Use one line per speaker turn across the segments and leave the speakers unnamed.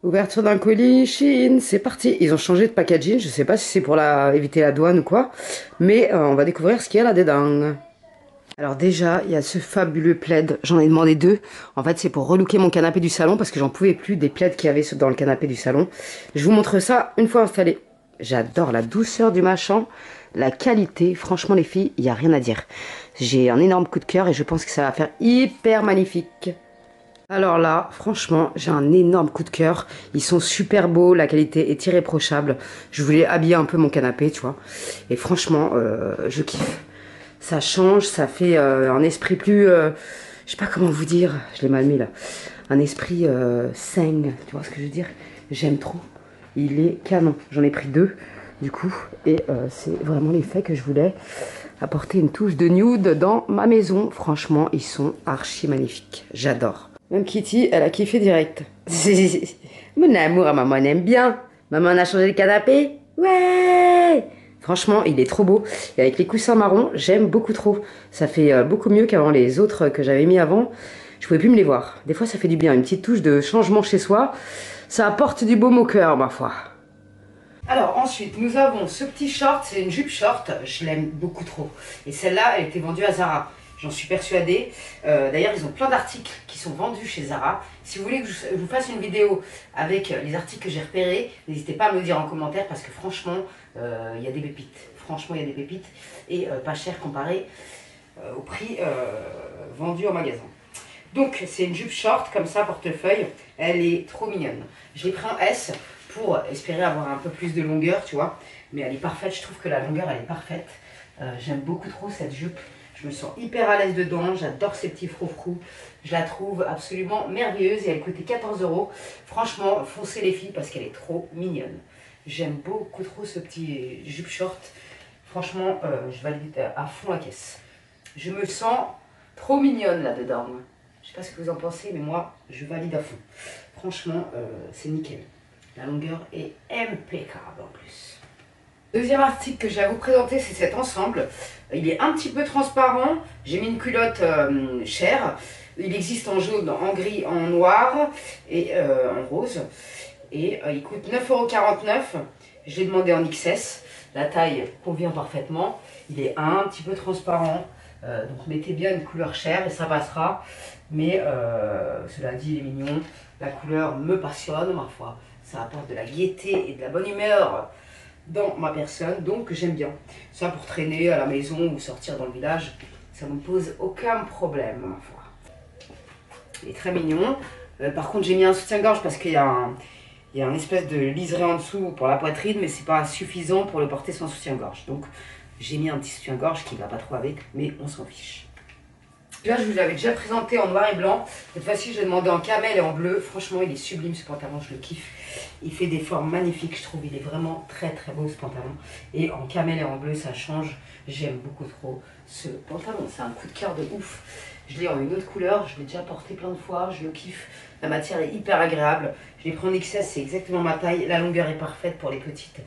Ouverture d'un colis Chine, c'est parti. Ils ont changé de packaging, je sais pas si c'est pour éviter la douane ou quoi, mais on va découvrir ce qu'il y a là-dedans. Alors déjà, il y a ce fabuleux plaid, j'en ai demandé deux. En fait, c'est pour relooker mon canapé du salon parce que j'en pouvais plus des plaids qu'il y avait dans le canapé du salon. Je vous montre ça une fois installé. J'adore la douceur du machin, la qualité. Franchement, les filles, il n'y a rien à dire. J'ai un énorme coup de cœur et je pense que ça va faire hyper magnifique. Alors là, franchement, j'ai un énorme coup de cœur. Ils sont super beaux, la qualité est irréprochable. Je voulais habiller un peu mon canapé, tu vois. Et franchement, je kiffe. Ça change, ça fait un esprit plus... je sais pas comment vous dire, je l'ai mal mis là. Un esprit sain, tu vois ce que je veux dire? J'aime trop. Il est canon. J'en ai pris deux, du coup. Et c'est vraiment l'effet que je voulais. Apporter une touche de nude dans ma maison. Franchement, ils sont archi magnifiques. J'adore. Même Kitty, elle a kiffé direct. Mon amour, maman elle aime bien. Maman on a changé le canapé. Ouais. Franchement, il est trop beau. Et avec les coussins marrons, j'aime beaucoup trop. Ça fait beaucoup mieux qu'avant les autres que j'avais mis avant. Je pouvais plus me les voir. Des fois, ça fait du bien. Une petite touche de changement chez soi. Ça apporte du baume au cœur, ma foi. Alors ensuite, nous avons ce petit short, c'est une jupe short, je l'aime beaucoup trop. Et celle-là, elle était vendue à Zara, j'en suis persuadée. D'ailleurs, ils ont plein d'articles qui sont vendus chez Zara. Si vous voulez que je vous fasse une vidéo avec les articles que j'ai repérés, n'hésitez pas à me le dire en commentaire parce que franchement, il y a des pépites. Franchement, il y a des pépites et pas cher comparé au prix vendu en magasin. Donc, c'est une jupe short, comme ça, portefeuille. Elle est trop mignonne. Je l'ai pris en S pour espérer avoir un peu plus de longueur, tu vois. Mais elle est parfaite, je trouve que la longueur, elle est parfaite. J'aime beaucoup trop cette jupe. Je me sens hyper à l'aise dedans. J'adore ces petits froufrous. Je la trouve absolument merveilleuse et elle coûtait 14 €. Franchement, foncez les filles parce qu'elle est trop mignonne. J'aime beaucoup trop ce petit jupe short. Franchement, je valide à fond la caisse. Je me sens trop mignonne là-dedans. Je sais pas ce que vous en pensez, mais moi, je valide à fond. Franchement, c'est nickel. La longueur est impeccable en plus. Deuxième article que j'ai à vous présenter, c'est cet ensemble. Il est un petit peu transparent. J'ai mis une culotte chère. Il existe en jaune, en gris, en noir et en rose. Et il coûte 9,49 €. Je l'ai demandé en XS. La taille convient parfaitement. Il est un petit peu transparent. Donc mettez bien une couleur chère et ça passera. Mais cela dit, il est mignon. La couleur me passionne, ma foi. Ça apporte de la gaieté et de la bonne humeur dans ma personne. Donc j'aime bien. Ça pour traîner à la maison ou sortir dans le village, ça ne me pose aucun problème, ma foi. Il est très mignon. Par contre, j'ai mis un soutien-gorge parce qu'il y a un espèce de liseré en dessous pour la poitrine, mais c'est pas suffisant pour le porter sans soutien-gorge. Donc j'ai mis un petit soutien-gorge qui ne va pas trop avec, mais on s'en fiche. Là, je vous l'avais déjà présenté en noir et blanc. Cette fois-ci, je l'ai demandé en camel et en bleu. Franchement, il est sublime ce pantalon, je le kiffe. Il fait des formes magnifiques, je trouve. Il est vraiment très très beau ce pantalon. Et en camel et en bleu, ça change. J'aime beaucoup trop ce pantalon. C'est un coup de cœur de ouf. Je l'ai en une autre couleur. Je l'ai déjà porté plein de fois. Je le kiffe. La matière est hyper agréable. Je l'ai pris en XS, c'est exactement ma taille. La longueur est parfaite pour les petites.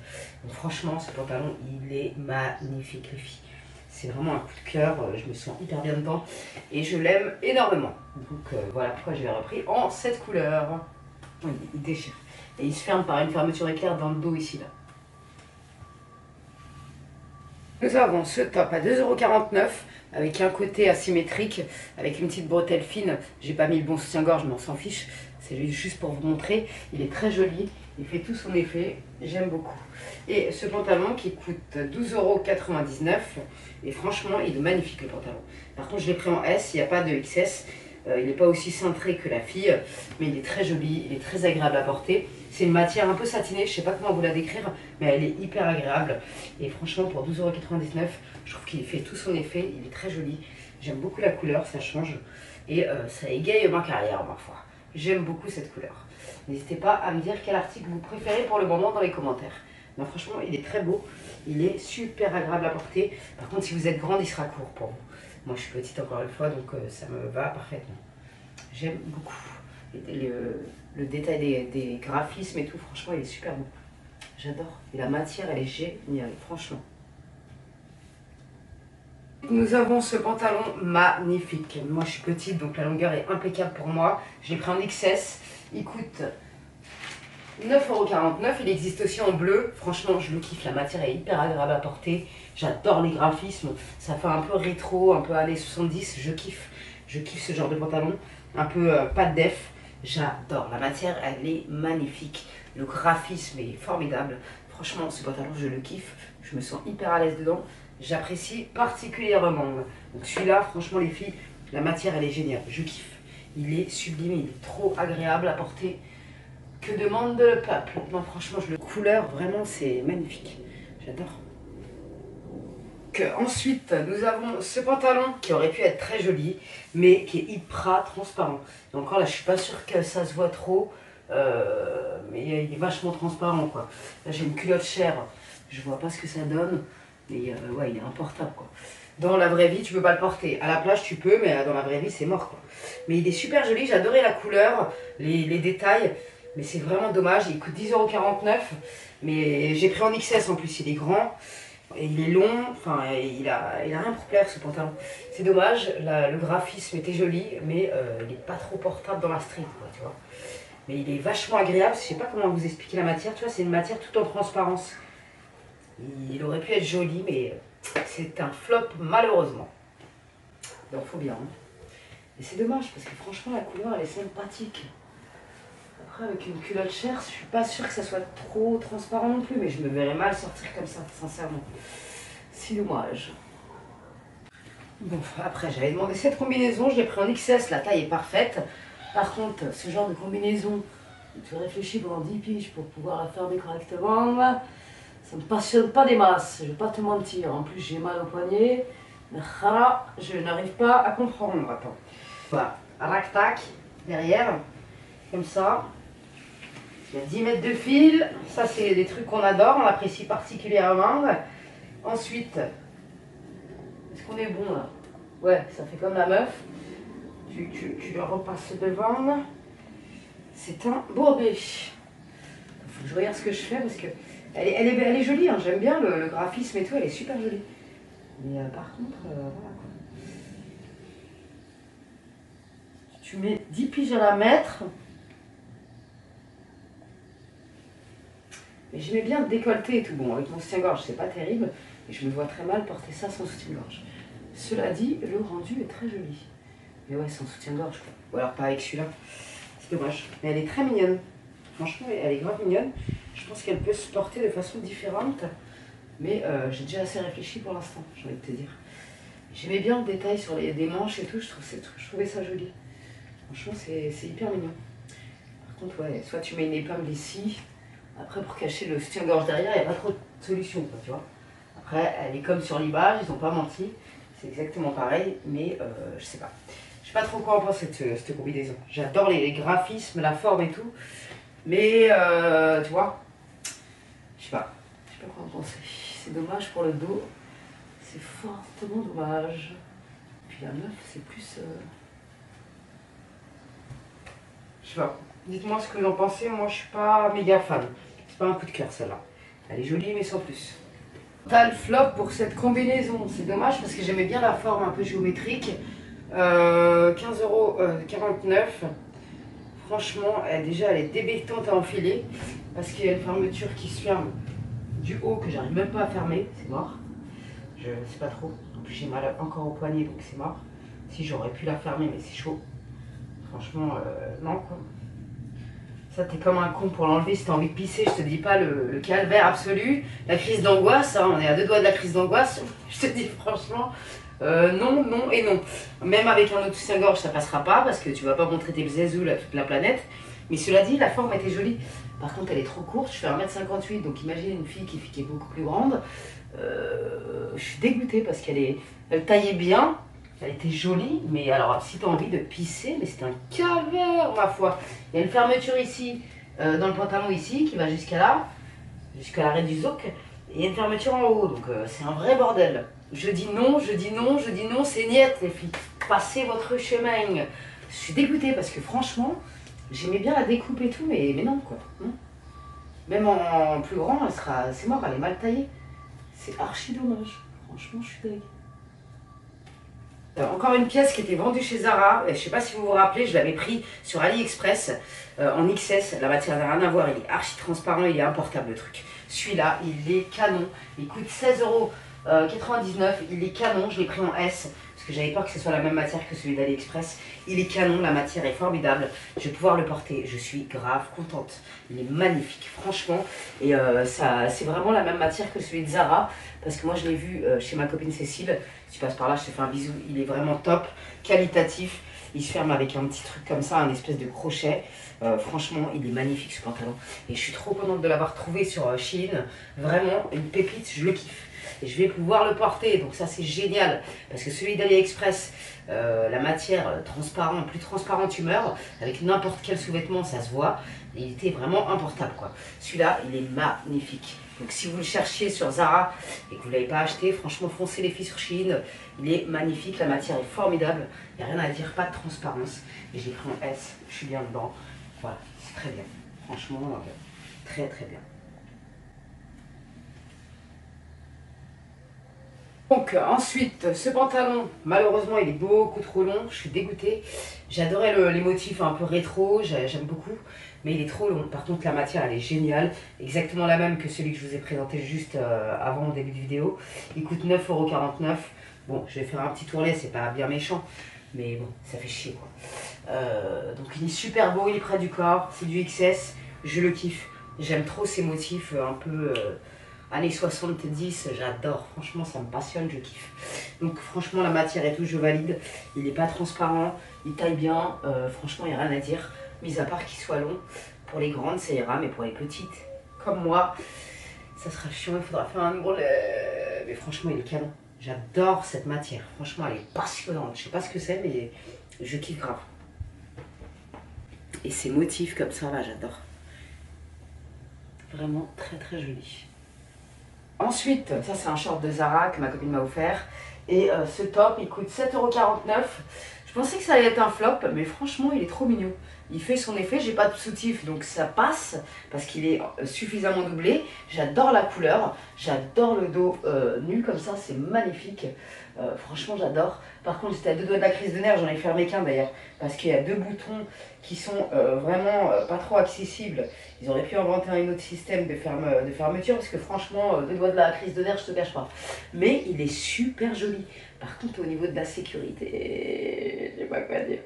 Donc franchement, ce pantalon, il est magnifique, les filles. C'est vraiment un coup de cœur, je me sens hyper bien dedans et je l'aime énormément. Donc voilà pourquoi je l'ai repris en cette couleur. Il déchire. Et il se ferme par une fermeture éclair dans le dos ici là. Nous avons ce top à 2,49 € avec un côté asymétrique, avec une petite bretelle fine. J'ai pas mis le bon soutien-gorge mais on s'en fiche. C'est juste pour vous montrer. Il est très joli, il fait tout son effet. J'aime beaucoup. Et ce pantalon qui coûte 12,99 € et franchement il est magnifique le pantalon. Par contre je l'ai pris en S, il n'y a pas de XS. Il n'est pas aussi cintré que la fille, mais il est très joli, il est très agréable à porter. C'est une matière un peu satinée, je ne sais pas comment vous la décrire, mais elle est hyper agréable. Et franchement, pour 12,99 €, je trouve qu'il fait tout son effet, il est très joli. J'aime beaucoup la couleur, ça change. Et ça égaye ma carrière, ma foi. J'aime beaucoup cette couleur. N'hésitez pas à me dire quel article vous préférez pour le moment dans les commentaires. Non, franchement, il est très beau, il est super agréable à porter. Par contre, si vous êtes grande, il sera court pour vous. Moi, je suis petite encore une fois, donc ça me va parfaitement. J'aime beaucoup. Le détail des graphismes et tout, franchement, il est super beau. J'adore. Et la matière, elle est géniale, franchement. Nous avons ce pantalon magnifique. Moi, je suis petite, donc la longueur est impeccable pour moi. Je l'ai pris en XS. Il coûte 9,49 €, il existe aussi en bleu. Franchement, je le kiffe, la matière est hyper agréable à porter. J'adore les graphismes, ça fait un peu rétro, un peu années 70, je kiffe. Je kiffe ce genre de pantalon, un peu pas de def. J'adore, la matière, elle est magnifique. Le graphisme est formidable. Franchement, ce pantalon, je le kiffe. Je me sens hyper à l'aise dedans. J'apprécie particulièrement. Donc celui-là, franchement, les filles, la matière, elle est géniale. Je kiffe. Il est sublime, il est trop agréable à porter. Que demande le peuple? Non, franchement, le couleur, vraiment, c'est magnifique. J'adore. Ensuite, nous avons ce pantalon qui aurait pu être très joli, mais qui est hyper transparent. Et encore là, je suis pas sûre que ça se voit trop, mais il est vachement transparent, quoi. Là, j'ai une culotte chère, je vois pas ce que ça donne, mais ouais, il est importable, quoi. Dans la vraie vie, tu peux pas le porter. À la plage, tu peux, mais dans la vraie vie, c'est mort, quoi. Mais il est super joli, j'adorais la couleur, les détails, mais c'est vraiment dommage. Il coûte 10,49 €, mais j'ai pris en XS en plus, il est grand. Et il est long, enfin il a rien pour plaire ce pantalon. C'est dommage, le graphisme était joli, mais il n'est pas trop portable dans la street, quoi, tu vois. Mais il est vachement agréable, je sais pas comment vous expliquer la matière, tu vois, c'est une matière tout en transparence. Il aurait pu être joli, mais c'est un flop malheureusement. Donc faut bien. Hein. Et c'est dommage, parce que franchement la couleur elle est sympathique. Après avec une culotte chère, je suis pas sûre que ça soit trop transparent non plus, mais je me verrais mal sortir comme ça, sincèrement. C'est dommage. Bon, après j'avais demandé cette combinaison, je l'ai pris en XS, la taille est parfaite. Par contre, ce genre de combinaison, tu réfléchis pendant 10 piges pour pouvoir la fermer correctement, ça me passionne pas des masses, je vais pas te mentir. En plus j'ai mal au poignet, je n'arrive pas à comprendre. Attends. Voilà, rac-tac, derrière, comme ça. Il y a 10 mètres de fil, ça c'est des trucs qu'on adore, on apprécie particulièrement. Ensuite, est-ce qu'on est bon là? Ouais, ça fait comme la meuf. Tu la repasses devant. C'est un bourbier. Faut que je regarde ce que je fais parce que elle est jolie, hein. J'aime bien le graphisme et tout, elle est super jolie. Mais par contre, voilà quoi. Tu mets 10 piges à la mettre. Mais j'aimais bien le décolleté et tout. Bon, avec mon soutien-gorge, c'est pas terrible. Mais je me vois très mal porter ça sans soutien-gorge. Cela dit, le rendu est très joli. Mais ouais, sans soutien-gorge, quoi. Ou alors pas avec celui-là. C'est dommage. Mais elle est très mignonne. Franchement, elle est grave mignonne. Je pense qu'elle peut se porter de façon différente. Mais j'ai déjà assez réfléchi pour l'instant, j'ai envie de te dire. J'aimais bien le détail sur des manches et tout. Je trouvais ça joli. Franchement, c'est hyper mignon. Par contre, ouais, soit tu mets une épingle ici. Après, pour cacher le soutien-gorge derrière, il n'y a pas trop de solution, quoi, tu vois. Après, elle est comme sur l'image, ils n'ont pas menti. C'est exactement pareil, mais je sais pas. Je sais pas trop quoi en penser de cette combinaison. J'adore les graphismes, la forme et tout. Mais, tu vois, je sais pas quoi en penser. C'est dommage pour le dos. C'est fortement dommage. Puis la meuf, c'est plus... Je sais pas. Dites-moi ce que vous en pensez. Moi, je suis pas méga fan. C'est pas un coup de cœur, celle-là. Elle est jolie, mais sans plus. Total flop pour cette combinaison. C'est dommage parce que j'aimais bien la forme un peu géométrique. 15,49 €. Franchement, déjà, elle est débectante à enfiler parce qu'il y a une fermeture qui se ferme du haut que j'arrive même pas à fermer. C'est mort. Je sais pas trop. En plus, j'ai mal encore au poignet, donc c'est mort. Si j'aurais pu la fermer, mais c'est chaud. Franchement, non quoi. Ça, t'es comme un con pour l'enlever si t'as envie de pisser. Je te dis pas le calvaire absolu, la crise d'angoisse. Hein, on est à 2 doigts de la crise d'angoisse. Je te dis franchement, non, non et non. Même avec un autre soutien-gorge, ça passera pas parce que tu vas pas montrer tes zézous à toute la planète. Mais cela dit, la forme était jolie. Par contre, elle est trop courte. Je fais 1,58 m, donc imagine une fille qui est beaucoup plus grande. Je suis dégoûtée parce elle taillait bien. Elle était jolie, mais alors si tu as envie de pisser, mais c'est un calvaire ma foi. Il y a une fermeture ici, dans le pantalon ici, qui va jusqu'à là, jusqu'à l'arrêt du zoc. Et il y a une fermeture en haut, donc c'est un vrai bordel. Je dis non, je dis non, je dis non, c'est niette les filles. Passez votre chemin. Je suis dégoûtée parce que franchement, j'aimais bien la découpe et tout, mais non quoi. Non. Même en plus grand, c'est mort, elle est mal taillée. C'est archi dommage. Franchement, je suis dégoûtée. Encore une pièce qui était vendue chez Zara, je ne sais pas si vous vous rappelez, je l'avais pris sur AliExpress en XS, la matière n'a rien à voir, il est archi transparent, il est importable le truc. Celui-là, il est canon, il coûte 16,99 €, il est canon, je l'ai pris en S, parce que j'avais peur que ce soit la même matière que celui d'AliExpress. Il est canon, la matière est formidable, je vais pouvoir le porter, je suis grave contente. Il est magnifique, franchement, et c'est vraiment la même matière que celui de Zara, parce que moi je l'ai vu chez ma copine Cécile. Si tu passes par là, je te fais un bisou. Il est vraiment top, qualitatif. Il se ferme avec un petit truc comme ça, un espèce de crochet. Franchement, il est magnifique ce pantalon. Et je suis trop contente de l'avoir trouvé sur Shein. Vraiment, une pépite, je le kiffe. Et je vais pouvoir le porter, donc ça c'est génial. Parce que celui d'AliExpress, la matière transparente, plus transparente tu meurs. Avec n'importe quel sous-vêtement, ça se voit. Et il était vraiment importable quoi. Celui-là, il est magnifique. Donc si vous le cherchiez sur Zara et que vous ne l'avez pas acheté, franchement foncez les filles sur Shein. Il est magnifique, la matière est formidable. Il n'y a rien à dire, pas de transparence. Et j'ai pris en S, je suis bien dedans. Voilà, c'est très bien. Franchement, très très bien. Donc ensuite, ce pantalon, malheureusement il est beaucoup trop long, je suis dégoûtée. J'adorais les motifs un peu rétro, j'aime beaucoup, mais il est trop long. Par contre la matière elle est géniale, exactement la même que celui que je vous ai présenté juste avant le début de vidéo. Il coûte 9,49 €. Bon, je vais faire un petit tourlet, c'est pas bien méchant, mais bon, ça fait chier quoi. Donc il est super beau, il est près du corps, c'est du XS, je le kiffe. J'aime trop ces motifs un peu... années 70, j'adore, franchement ça me passionne, je kiffe. Donc franchement la matière et tout, je valide. Il n'est pas transparent, il taille bien, franchement il n'y a rien à dire. Mis à part qu'il soit long, pour les grandes ça ira, mais pour les petites, comme moi, ça sera chiant, il faudra faire un gros... mais franchement il est canon. J'adore cette matière, franchement elle est passionnante. Je sais pas ce que c'est, mais je kiffe grave. Et ces motifs comme ça là, j'adore. Vraiment très très joli. Ensuite, ça c'est un short de Zara que ma copine m'a offert. Et ce top, il coûte 7,49 €. Je pensais que ça allait être un flop, mais franchement, il est trop mignon. Il fait son effet, j'ai pas de soutif, donc ça passe, parce qu'il est suffisamment doublé. J'adore la couleur, j'adore le dos nu comme ça, c'est magnifique. Franchement, j'adore. Par contre, j'étais à deux doigts de la crise de nerfs, j'en ai fermé qu'un d'ailleurs, parce qu'il y a deux boutons qui sont vraiment pas trop accessibles. Ils auraient pu inventer un autre système de fermeture, parce que franchement, deux doigts de la crise de nerfs, je te cache pas. Mais il est super joli. Par contre, au niveau de la sécurité, je sais pas quoi dire.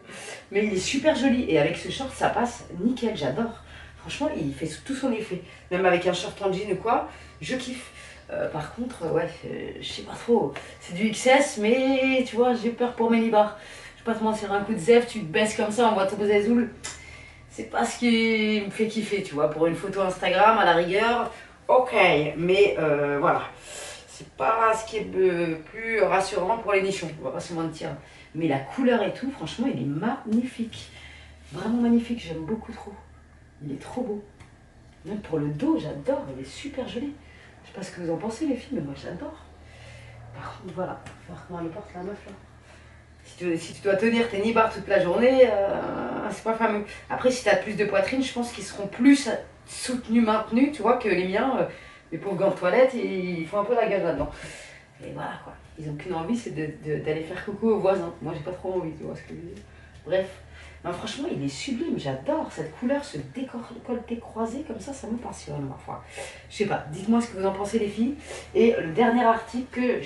Mais il est super joli, et avec ce short, ça passe nickel, j'adore. Franchement, il fait tout son effet. Même avec un short en jean ou quoi, je kiffe. Par contre, ouais, je sais pas trop. C'est du XS, mais tu vois, j'ai peur pour mes libards. Je vais pas te mentir, un coup de zef, tu te baisses comme ça, on voit ton zézoul. C'est pas ce qui me fait kiffer, tu vois. Pour une photo Instagram, à la rigueur, ok. Mais voilà, c'est pas ce qui est plus rassurant pour les nichons, on va pas se mentir. Mais la couleur et tout, franchement, il est magnifique. Vraiment magnifique, j'aime beaucoup trop. Il est trop beau. Même pour le dos, j'adore, il est super joli. Je sais pas ce que vous en pensez les filles, mais moi j'adore. Par contre, voilà, il va falloir comment elle le porte la meuf là. Si tu dois tenir tes nibards toute la journée, c'est pas fameux. Après, si tu as plus de poitrine, je pense qu'ils seront plus soutenus, maintenus, tu vois, que les miens. Les pauvres gants de toilette, ils font un peu la gueule là-dedans. Et voilà quoi, ils n'ont qu'une envie, c'est d'aller faire coucou aux voisins. Moi, j'ai pas trop envie, tu vois ce que je veux dire. Bref. Non, franchement, il est sublime, j'adore cette couleur, ce décolleté croisé comme ça me passionne parfois. Je sais pas, dites-moi ce que vous en pensez les filles. Et le dernier article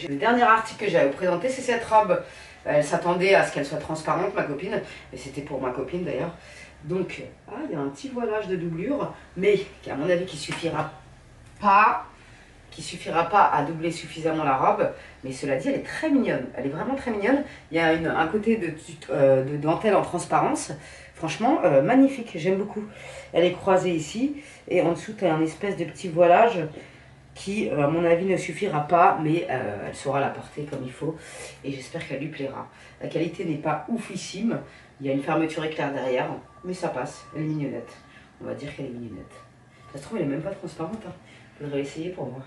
que j'ai à vous présenter, c'est cette robe. Elle s'attendait à ce qu'elle soit transparente, ma copine, et c'était pour ma copine d'ailleurs. Donc, il y a un petit voilage de doublure, mais à mon avis qui suffira pas à doubler suffisamment la robe, mais cela dit elle est très mignonne, elle est vraiment très mignonne. Il y a un côté de dentelle en transparence, franchement magnifique, j'aime beaucoup. Elle est croisée ici et en dessous tu as un espèce de petit voilage qui à mon avis ne suffira pas, mais elle saura la porter comme il faut et j'espère qu'elle lui plaira. La qualité n'est pas oufissime, il y a une fermeture éclair derrière, mais ça passe, elle est mignonnette, on va dire qu'elle est mignonnette. Ça se trouve elle est même pas transparente, hein. Je voudrais essayer pour voir.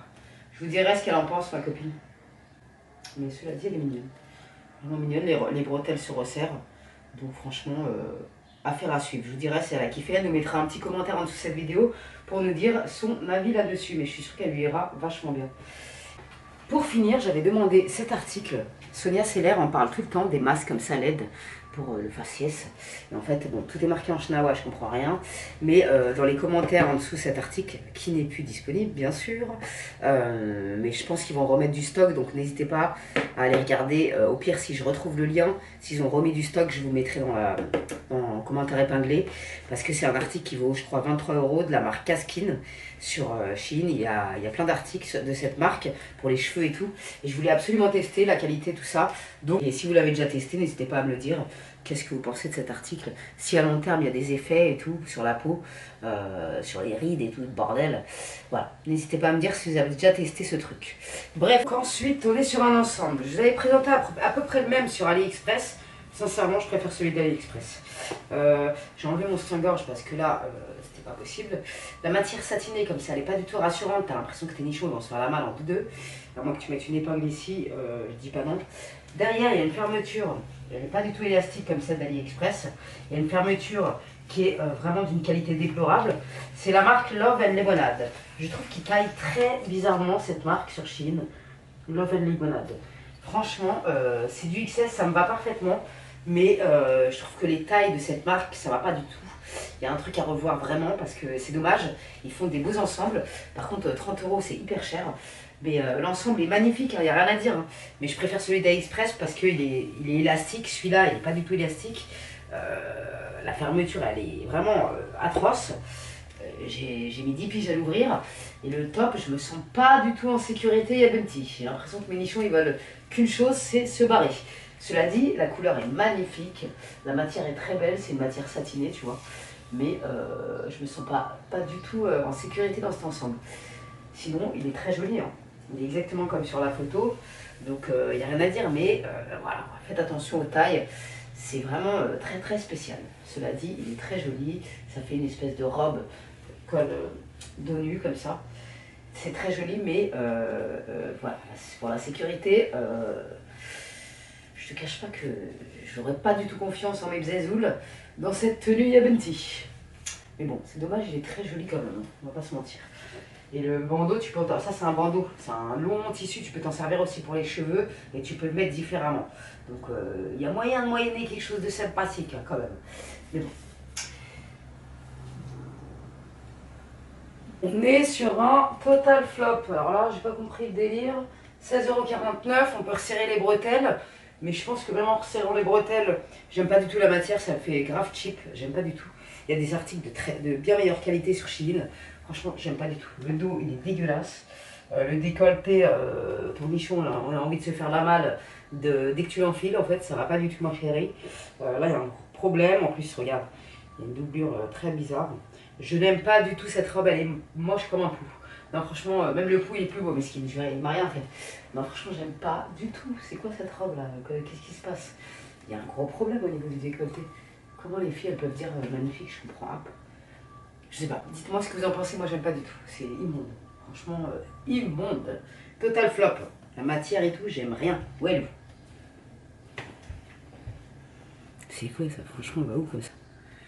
Je vous dirai ce qu'elle en pense, ma copine. Mais cela dit, elle est mignonne. Vraiment mignonne, les bretelles se resserrent. Donc franchement, affaire à suivre. Je vous dirai si elle a kiffé. Elle nous mettra un petit commentaire en dessous de cette vidéo pour nous dire son avis là-dessus. Mais je suis sûre qu'elle lui ira vachement bien. Pour finir, j'avais demandé cet article. Sonia Seller en parle tout le temps, des masques comme ça LED pour le faciès. Et en fait, bon, tout est marqué en chinois, je comprends rien. Mais dans les commentaires en dessous cet article, qui n'est plus disponible, bien sûr. Mais je pense qu'ils vont remettre du stock, donc n'hésitez pas à aller regarder. Au pire, si je retrouve le lien, s'ils ont remis du stock, je vous mettrai dans commentaire épinglé. Parce que c'est un article qui vaut, je crois, 23 € de la marque Kaskin. Sur Shein, il y a plein d'articles de cette marque pour les cheveux et tout. Et je voulais absolument tester la qualité, tout ça. Donc, et si vous l'avez déjà testé, n'hésitez pas à me le dire. Qu'est-ce que vous pensez de cet article? Si à long terme il y a des effets et tout sur la peau, sur les rides et tout le bordel, voilà. N'hésitez pas à me dire si vous avez déjà testé ce truc. Bref, ensuite on est sur un ensemble. Je vous avais présenté à peu près le même sur AliExpress. Sincèrement, je préfère celui d'AliExpress. J'ai enlevé mon soutien-gorge parce que là, c'était pas possible. La matière satinée, comme ça, elle est pas du tout rassurante. T'as l'impression que tes nichons vont se faire la malle entre deux. À moins que tu mettes une épingle ici, je dis pas non. Derrière, il y a une fermeture. Elle n'est pas du tout élastique comme celle d'AliExpress. Il y a une fermeture qui est vraiment d'une qualité déplorable. C'est la marque Love and Lemonade. Je trouve qu'il taille très bizarrement cette marque sur Shein. Love and Lemonade. Franchement, c'est du XS, ça me va parfaitement. Mais je trouve que les tailles de cette marque, ça va pas du tout. Il y a un truc à revoir vraiment parce que c'est dommage. Ils font des beaux ensembles. Par contre, 30 € c'est hyper cher. Mais l'ensemble est magnifique, il n'y a rien à dire. Hein. Mais je préfère celui d'AliExpress parce qu'il est élastique. Celui-là, il n'est pas du tout élastique. La fermeture, elle est vraiment atroce. J'ai mis 10 piges à l'ouvrir. Et le top, je me sens pas du tout en sécurité, Yabenty. J'ai l'impression que mes nichons, ils veulent qu'une chose, c'est se barrer. Cela dit, la couleur est magnifique, la matière est très belle, c'est une matière satinée, tu vois. Mais je me sens pas du tout en sécurité dans cet ensemble. Sinon, il est très joli, hein. Il est exactement comme sur la photo, donc il n'y a rien à dire. Mais voilà, faites attention aux tailles, c'est vraiment très très spécial. Cela dit, il est très joli, ça fait une espèce de robe col dos nu comme ça. C'est très joli, mais voilà, pour la sécurité... je te cache pas que j'aurais pas du tout confiance en mes bzazouls dans cette tenue Yabenty. Mais bon, c'est dommage, il est très joli quand même, hein, on va pas se mentir. Et le bandeau, tu peux en... ça c'est un bandeau, c'est un long tissu, tu peux t'en servir aussi pour les cheveux et tu peux le mettre différemment. Donc il y a moyen de moyenner quelque chose de sympathique hein, quand même. Mais bon. On est sur un total flop. Alors là, j'ai pas compris le délire. 16,49 €, on peut resserrer les bretelles. Mais je pense que même en resserrant les bretelles, j'aime pas du tout la matière, ça fait grave cheap, j'aime pas du tout. Il y a des articles de bien meilleure qualité sur Shein. Franchement, j'aime pas du tout. Le dos, il est dégueulasse. Le décolleté, ton nichon, là, on a envie de se faire la malle dès que tu l'enfiles, en fait, ça va pas du tout ma chérie. Là, il y a un problème. En plus, regarde, il y a une doublure très bizarre. Je n'aime pas du tout cette robe, elle est moche comme un pou. Non, franchement, même le pou il est plus beau, mais il m'a rien fait. Non, franchement, j'aime pas du tout. C'est quoi cette robe là? Qu'est-ce qui se passe? Il y a un gros problème au niveau du décolleté. Comment les filles elles peuvent dire magnifique? Je comprends pas. Je sais pas. Dites-moi ce que vous en pensez. Moi, j'aime pas du tout. C'est immonde. Franchement, immonde. Total flop. La matière et tout, j'aime rien. Ouais, c'est quoi ça? Franchement, on va où comme ça?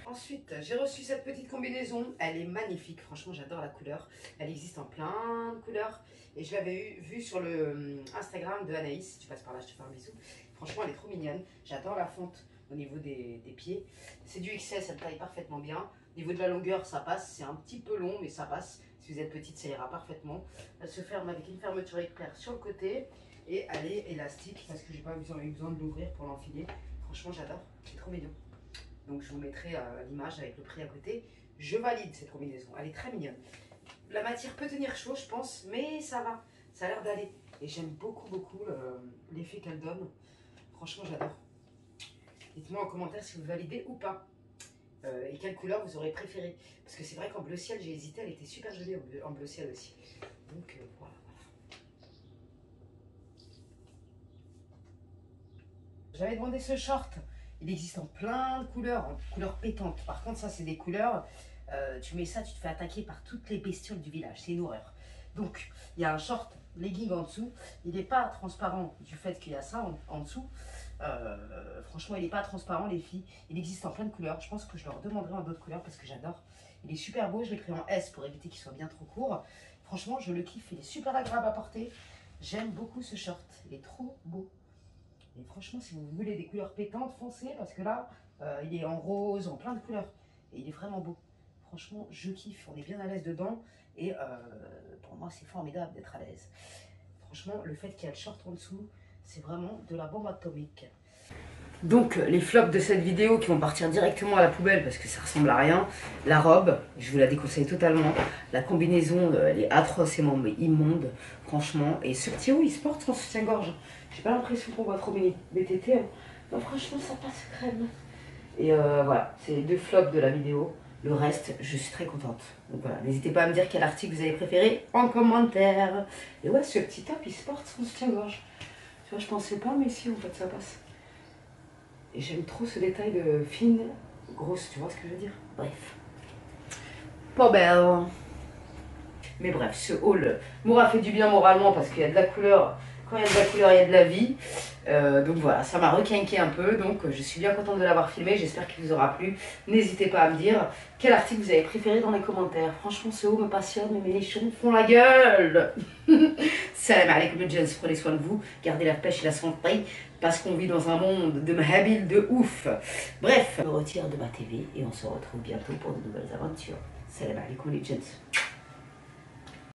Ensuite, j'ai reçu cette petite combinaison. Elle est magnifique. Franchement, j'adore la couleur. Elle existe en plein de couleurs. Et je l'avais vue sur le Instagram de Anaïs. Si tu passes par là, je te fais un bisou. Franchement, elle est trop mignonne. J'adore la fonte au niveau des pieds. C'est du XS, elle taille parfaitement bien. Au niveau de la longueur, ça passe. C'est un petit peu long, mais ça passe. Si vous êtes petite, ça ira parfaitement. Elle se ferme avec une fermeture éclair sur le côté. Et elle est élastique parce que j'ai pas eu besoin de l'ouvrir pour l'enfiler. Franchement, j'adore. C'est trop mignon. Donc je vous mettrai l'image avec le prix à côté. Je valide cette combinaison, elle est très mignonne. La matière peut tenir chaud je pense, mais ça va, ça a l'air d'aller. Et j'aime beaucoup l'effet qu'elle donne. Franchement j'adore. Dites-moi en commentaire si vous validez ou pas. Et quelle couleur vous aurez préféré. Parce que c'est vrai qu'en bleu ciel j'ai hésité, elle était super jolie en bleu ciel aussi. Donc voilà. J'avais demandé ce short. Il existe en plein de couleurs, en couleurs pétantes. Par contre, ça, c'est des couleurs, tu mets ça, tu te fais attaquer par toutes les bestioles du village. C'est une horreur. Donc, il y a un short legging en dessous. Il n'est pas transparent du fait qu'il y a ça en dessous. Franchement, il n'est pas transparent, les filles. Il existe en plein de couleurs. Je pense que je leur demanderai en d'autres couleurs parce que j'adore. Il est super beau. Je l'ai pris en S pour éviter qu'il soit bien trop court. Franchement, je le kiffe. Il est super agréable à porter. J'aime beaucoup ce short, il est trop beau. Et franchement, si vous voulez des couleurs pétantes, foncez, parce que là, il est en rose, en plein de couleurs. Et il est vraiment beau. Franchement, je kiffe, on est bien à l'aise dedans. Et pour moi, c'est formidable d'être à l'aise. Franchement, le fait qu'il y a le short en dessous, c'est vraiment de la bombe atomique. Donc les flops de cette vidéo qui vont partir directement à la poubelle parce que ça ressemble à rien. La robe, je vous la déconseille totalement. La combinaison, elle est atrocement immonde, franchement. Et ce petit haut, il se porte sans soutien-gorge. J'ai pas l'impression qu'on voit trop mes BTT. Hein. Non, franchement, ça passe crème. Et voilà, c'est les deux flops de la vidéo. Le reste, je suis très contente. Donc voilà, n'hésitez pas à me dire quel article vous avez préféré en commentaire. Et ouais, ce petit top, il se porte sans soutien-gorge. Tu vois, je pensais pas, mais si, en fait, ça passe. Et j'aime trop ce détail de fine, grosse, tu vois ce que je veux dire? Bref. Pas belle. Mais bref, ce haul m'aura fait du bien moralement parce qu'il y a de la couleur. Quand il y a de la couleur, il y a de la vie. Donc voilà, ça m'a requinqué un peu. Donc je suis bien contente de l'avoir filmé. J'espère qu'il vous aura plu. N'hésitez pas à me dire quel article vous avez préféré dans les commentaires. Franchement, ce haut me passionne, mais mes nichons font la gueule. Salam alaikum les gens, prenez soin de vous. Gardez la pêche et la santé. Parce qu'on vit dans un monde de mahabil de ouf. Bref, je me retire de ma TV et on se retrouve bientôt pour de nouvelles aventures. Salam alaikum les gens.